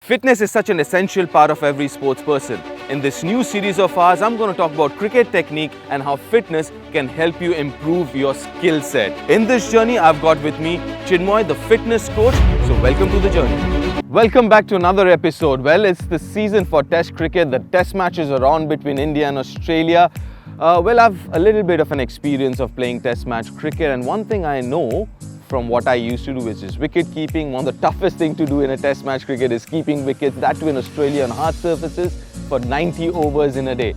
Fitness is such an essential part of every sports person. In this new series of ours, I'm going to talk about cricket technique and how fitness can help you improve your skill set. In this journey, I've got with me Chinmoy, the fitness coach. So welcome to the journey. Welcome back to another episode. Well, it's the season for Test cricket. The Test matches are on between India and Australia. I've a little bit of an experience of playing Test match cricket, and one thing I know from what I used to do, which is wicket keeping. One of the toughest things to do in a Test match cricket is keeping wickets, that too in Australia on hard surfaces for 90 overs in a day.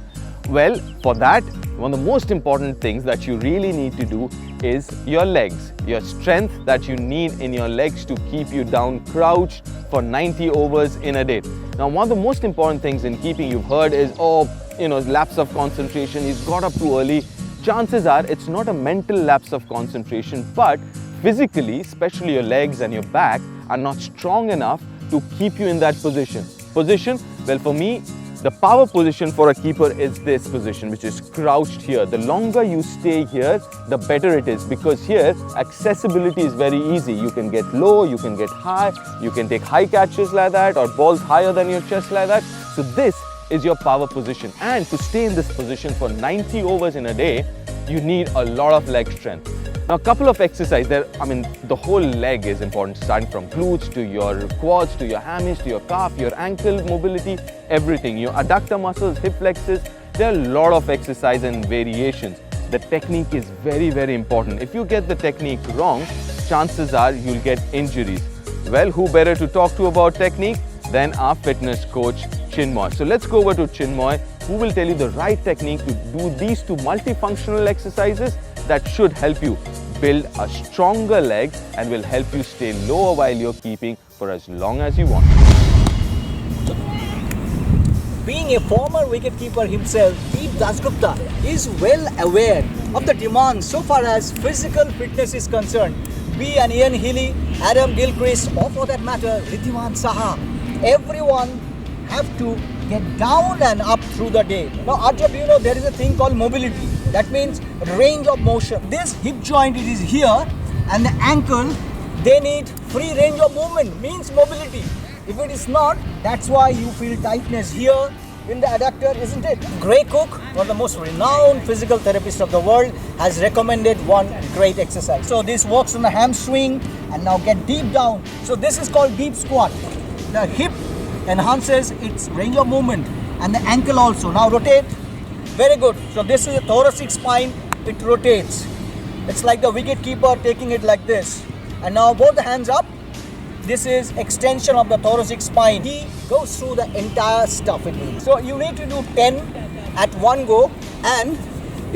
Well, for that, one of the most important things that you really need to do is your legs, your strength that you need in your legs to keep you down crouched for 90 overs in a day. Now, one of the most important things in keeping you've heard is, lapse of concentration, he's got up too early. Chances are it's not a mental lapse of concentration, but physically, especially your legs and your back, are not strong enough to keep you in that position. Well, for me, the power position for a keeper is this position, which is crouched here. The longer you stay here, the better it is, because here accessibility is very easy. You can get low, you can get high, you can take high catches like that or balls higher than your chest like that. So this is your power position, and to stay in this position for 90 overs in a day, you need a lot of leg strength. Now, a couple of exercises there. The whole leg is important, starting from glutes to your quads, to your hammies, to your calf, your ankle mobility, everything. Your adductor muscles, hip flexors. There are a lot of exercises and variations. The technique is very, very important. If you get the technique wrong, chances are you'll get injuries. Well, who better to talk to about technique than our fitness coach, Chinmoy. So let's go over to Chinmoy, who will tell you the right technique to do these two multifunctional exercises that should help you build a stronger leg and will help you stay lower while you're keeping for as long as you want. Being a former wicketkeeper himself, Deep Dasgupta is well aware of the demands so far as physical fitness is concerned. We and Ian Healy, Adam Gilchrist, or for that matter, Wriddhiman Saha, everyone have to get down and up through the day. Now, Arjun, there is a thing called mobility. That means range of motion. This hip joint is here, and the ankle, they need free range of movement, means mobility. If it is not, that's why you feel tightness here in the adductor, isn't it? Gray Cook, one of the most renowned physical therapists of the world, has recommended one great exercise. So this works on the hamstring, and now get deep down. So this is called deep squat. The hip enhances its range of movement, and the ankle also. Now rotate. Very good. So this is a thoracic spine. It rotates. It's like the wicket keeper taking it like this. And now both the hands up. This is extension of the thoracic spine. He goes through the entire stuff with me. So you need to do 10 at one go and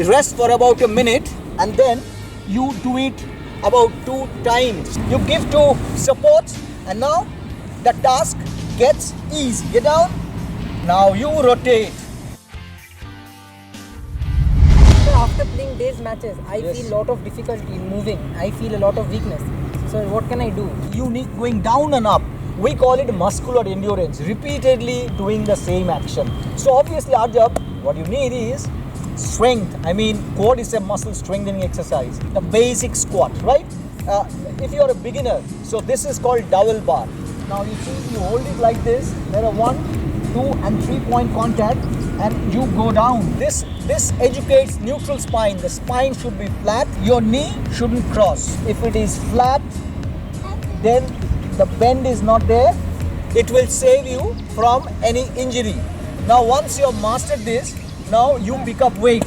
rest for about a minute, and then you do it about 2 times. You give 2 supports, and now the task gets easy. Get down. Now you rotate. After playing these matches, I feel a lot of difficulty in moving. I feel a lot of weakness. So what can I do? You need going down and up. We call it muscular endurance, repeatedly doing the same action. So obviously, Arjab, what you need is strength. Quadricep muscle strengthening exercise. The basic squat, right? If you're a beginner, so this is called double bar. Now you see, you hold it like this. There are 1, 2 and 3 point contact, and you go down. This educates neutral spine. The spine should be flat. Your knee shouldn't cross. If it is flat, then the bend is not there. It will save you from any injury. Now once you have mastered this, now you pick up weight.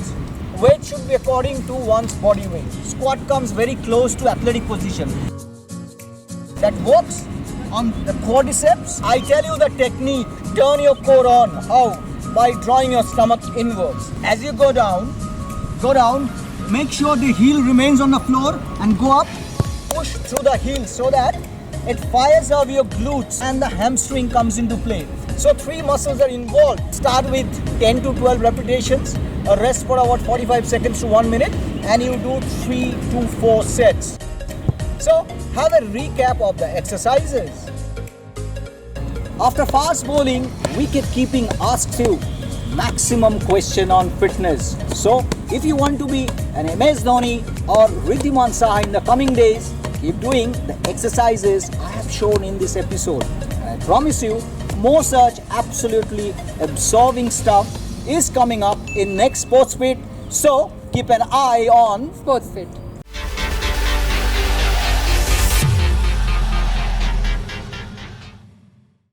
Weight should be according to one's body weight. Squat comes very close to athletic position. That works on the quadriceps. I tell you the technique. Turn your core on. How? By drawing your stomach inwards. As you go down, make sure the heel remains on the floor and go up. Push through the heel so that it fires up your glutes and the hamstring comes into play. So 3 muscles are involved. Start with 10 to 12 repetitions, a rest for about 45 seconds to 1 minute, and you do 3 to 4 sets. So have a recap of the exercises. After fast bowling, wicket keeping asks you maximum question on fitness. So if you want to be an MS Dhoni or Wriddhiman Saha in the coming days, keep doing the exercises I have shown in this episode. And I promise you, More such absolutely absorbing stuff is coming up in next Sports Fit. So keep an eye on Sports Fit.